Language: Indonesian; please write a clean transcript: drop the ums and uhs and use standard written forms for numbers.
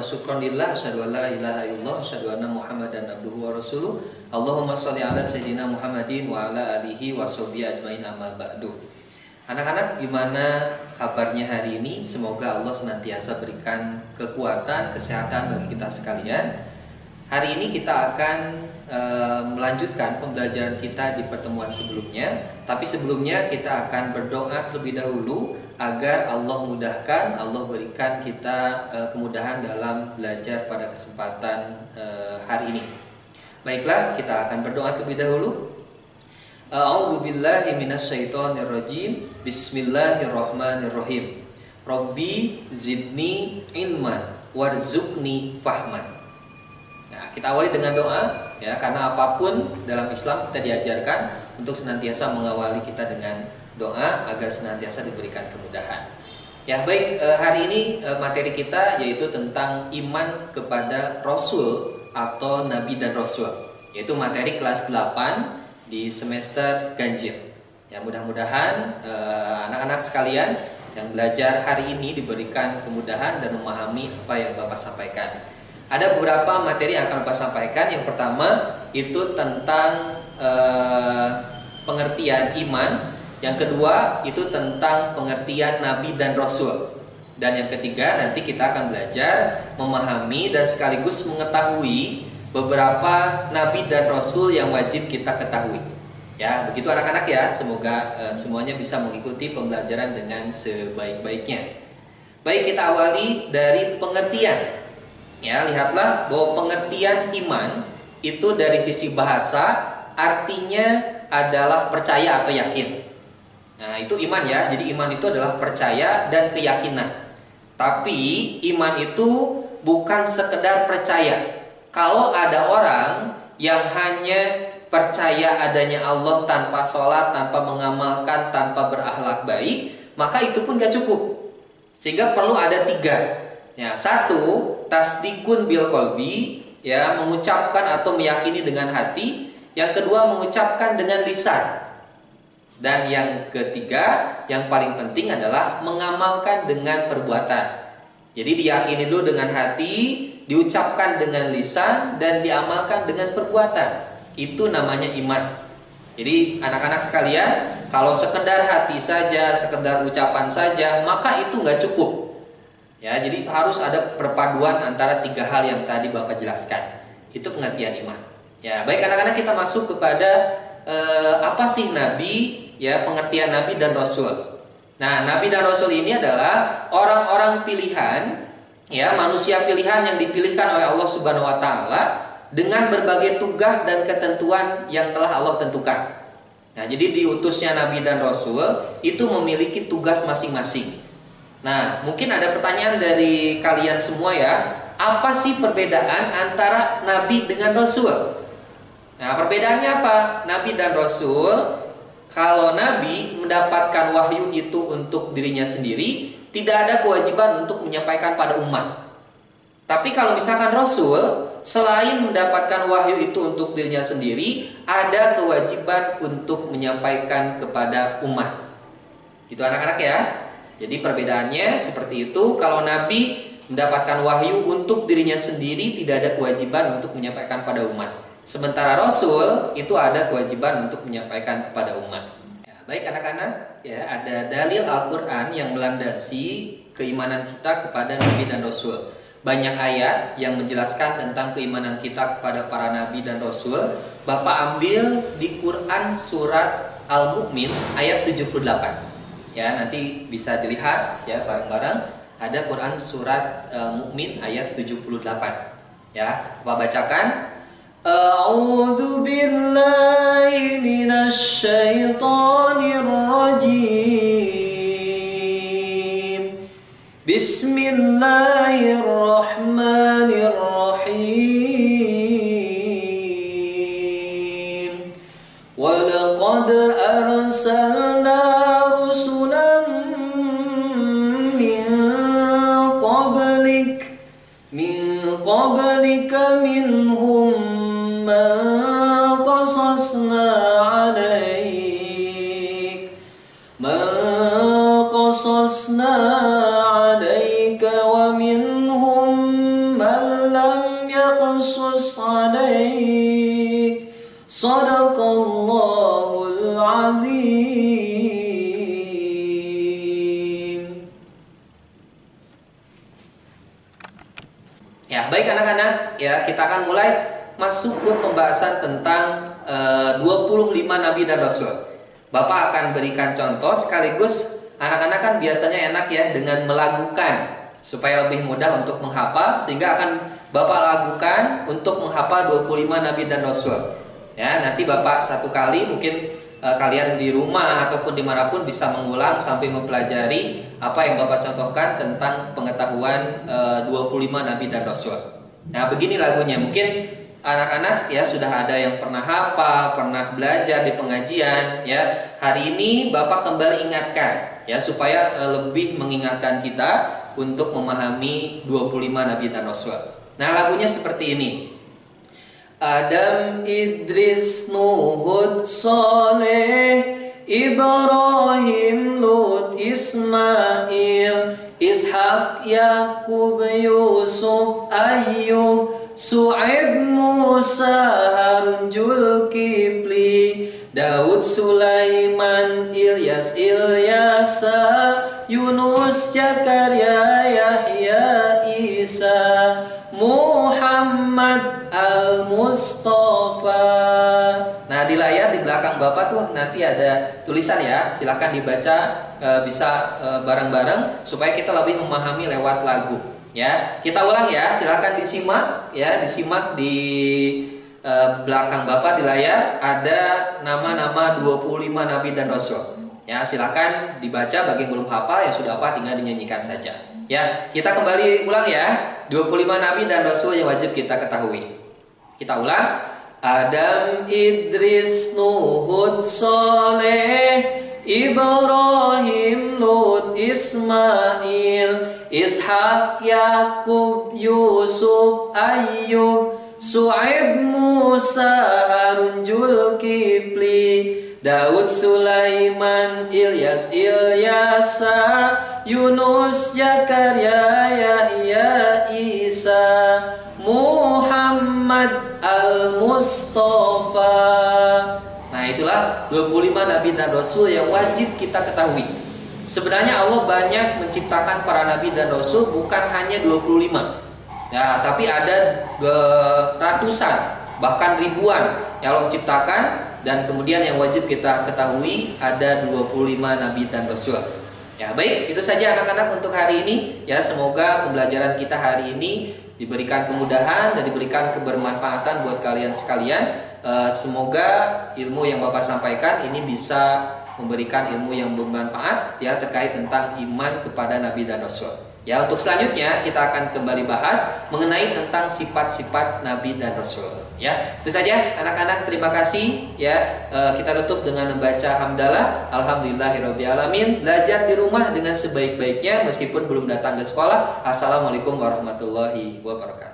wa syukran lillah, asyhadu an la ilaha illallah, asyhadu anna Muhammadan abduhu wa rasuluh. Allahumma sholli ala sayyidina Muhammadin wa ala alihi wa sahbihi ajmain, amma ba'du. Anak-anak, gimana kabarnya hari ini? Semoga Allah senantiasa berikan kekuatan, kesehatan bagi kita sekalian. Hari ini kita akan melanjutkan pembelajaran kita di pertemuan sebelumnya. Tapi sebelumnya kita akan berdoa terlebih dahulu agar Allah mudahkan, Allah berikan kita kemudahan dalam belajar pada kesempatan hari ini. Baiklah, kita akan berdoa terlebih dahulu. A'udzubillahi minasyaitonirrajim. Bismillahirrahmanirrahim. Rabbi zidni ilman warzuqni fahman. Nah, kita awali dengan doa ya, karena apapun dalam Islam kita diajarkan untuk senantiasa mengawali kita dengan doa agar senantiasa diberikan kemudahan. Ya, baik, hari ini materi kita yaitu tentang iman kepada Rasul atau Nabi dan Rasul, yaitu materi kelas 8 di semester ganjil. Ya, mudah-mudahan anak-anak sekalian yang belajar hari ini diberikan kemudahan dan memahami apa yang Bapak sampaikan. Ada beberapa materi yang akan Bapak sampaikan. Yang pertama itu tentang pengertian iman. Yang kedua itu tentang pengertian Nabi dan Rasul. Dan yang ketiga nanti kita akan belajar memahami dan sekaligus mengetahui beberapa Nabi dan Rasul yang wajib kita ketahui. Ya, begitu anak-anak ya. Semoga semuanya bisa mengikuti pembelajaran dengan sebaik-baiknya. Baik, kita awali dari pengertian. Ya, lihatlah bahwa pengertian iman itu dari sisi bahasa artinya adalah percaya atau yakin. Nah, itu iman ya. Jadi iman itu adalah percaya dan keyakinan. Tapi iman itu bukan sekedar percaya. Kalau ada orang yang hanya percaya adanya Allah tanpa sholat, tanpa mengamalkan, tanpa berakhlak baik, maka itu pun gak cukup. Sehingga perlu ada 3. Ya, 1, tasdikun bil qalbi, ya, mengucapkan atau meyakini dengan hati. Yang kedua, mengucapkan dengan lisan. Dan yang ketiga, yang paling penting adalah mengamalkan dengan perbuatan. Jadi diyakini dulu dengan hati, diucapkan dengan lisan, dan diamalkan dengan perbuatan. Itu namanya iman. Jadi anak-anak sekalian, kalau sekedar hati saja, sekedar ucapan saja, maka itu nggak cukup. Ya, jadi harus ada perpaduan antara 3 hal yang tadi Bapak jelaskan. Itu pengertian iman. Ya, baik anak-anak, kita masuk kepada apa sih Nabi? Ya, pengertian Nabi dan Rasul. Nah, Nabi dan Rasul ini adalah orang-orang pilihan, ya, manusia pilihan yang dipilihkan oleh Allah Subhanahu wa taala dengan berbagai tugas dan ketentuan yang telah Allah tentukan. Nah, jadi diutusnya Nabi dan Rasul itu memiliki tugas masing-masing. Nah, mungkin ada pertanyaan dari kalian semua ya, apa sih perbedaan antara Nabi dengan Rasul? Nah, perbedaannya apa? Nabi dan Rasul, kalau Nabi mendapatkan wahyu itu untuk dirinya sendiri, tidak ada kewajiban untuk menyampaikan pada umat. Tapi kalau misalkan Rasul, selain mendapatkan wahyu itu untuk dirinya sendiri, ada kewajiban untuk menyampaikan kepada umat. Gitu anak-anak ya. Jadi perbedaannya seperti itu. Kalau Nabi mendapatkan wahyu untuk dirinya sendiri, tidak ada kewajiban untuk menyampaikan pada umat. Sementara Rasul itu ada kewajiban untuk menyampaikan kepada umat. Ya, baik anak-anak, ya, ada dalil Al-Quran yang melandasi keimanan kita kepada Nabi dan Rasul. Banyak ayat yang menjelaskan tentang keimanan kita kepada para Nabi dan Rasul. Bapak ambil di Quran surat Al-Mu'min ayat 78. Ya, nanti bisa dilihat ya bareng-bareng. Ada Quran surat Al-Mu'min ayat 78. Ya, Bapak bacakan. A'udzu billahi minasy syaithanir rajim. Bismillahirrahmanirrahim. Wa laqad arsalna qablika minhum man qasasna alaika wa minhum نقصص عليك صدق الله العظيم. Ya, baik anak-anak, ya kita akan mulai masuk ke pembahasan tentang 25 nabi dan rasul. Bapak akan berikan contoh sekaligus anak-anak kan biasanya enak ya dengan melakukan supaya lebih mudah untuk menghafal, sehingga akan Bapak lakukan untuk menghafal 25 nabi dan rasul. Ya, nanti Bapak satu kali mungkin kalian di rumah ataupun dimanapun bisa mengulang sampai mempelajari apa yang Bapak contohkan tentang pengetahuan 25 nabi dan rasul. Nah, begini lagunya. Mungkin anak-anak ya sudah ada yang pernah hafal, pernah belajar di pengajian ya. Hari ini Bapak kembali ingatkan ya supaya lebih mengingatkan kita untuk memahami 25 nabi dan rasul. Nah, lagunya seperti ini. Adam, Idris, Nuh, Hud, Saleh, Ibrahim, Lut, Ismail, Ishak, Yakub, Yusuf, Ayyub, Su'aib, Musa, Harun, Zulkifli, Daud, Sulaiman, Ilyas, Ilyasa, Yunus, Zakaria, Yahya, Isa, Muhammad, Al-Mustafa. Nah, di layar di belakang Bapak tuh nanti ada tulisan ya. Silahkan dibaca, bisa bareng-bareng supaya kita lebih memahami lewat lagu. Ya, kita ulang ya. Silahkan disimak ya, disimak di belakang Bapak di layar ada nama-nama 25 nabi dan rasul. Ya, silahkan dibaca. Bagi yang belum hafal ya sudah apa tinggal dinyanyikan saja. Ya, kita kembali ulang ya. 25 nabi dan rasul yang wajib kita ketahui. Kita ulang. Adam, Idris, Nuh, Hud, Saleh, Ibrahim, Lut, Ismail, Ishak, Yakub, Yusuf, Ayyub, Su'aib, Musa, Harun, Zulkifli, Daud, Sulaiman, Ilyas, Ilyasa, Yunus, Zakaria, Yahya, Isa, Muhammad, Al-Mustafa. Nah, itulah 25 nabi dan rasul yang wajib kita ketahui. Sebenarnya Allah banyak menciptakan para nabi dan rasul, bukan hanya 25. Ya, tapi ada ratusan, bahkan ribuan yang Allah ciptakan, dan kemudian yang wajib kita ketahui ada 25 nabi dan rasul. Ya, baik, itu saja anak-anak untuk hari ini. Ya, semoga pembelajaran kita hari ini diberikan kemudahan dan diberikan kebermanfaatan buat kalian sekalian. Semoga ilmu yang Bapak sampaikan ini bisa memberikan ilmu yang bermanfaat ya terkait tentang iman kepada nabi dan rasul. Ya, untuk selanjutnya kita akan kembali bahas mengenai tentang sifat-sifat nabi dan rasul. Ya, itu saja anak-anak, terima kasih ya. Kita tutup dengan membaca hamdalah. Alhamdulillahirabbil alamin. Belajar di rumah dengan sebaik-baiknya meskipun belum datang ke sekolah. Assalamualaikum warahmatullahi wabarakatuh.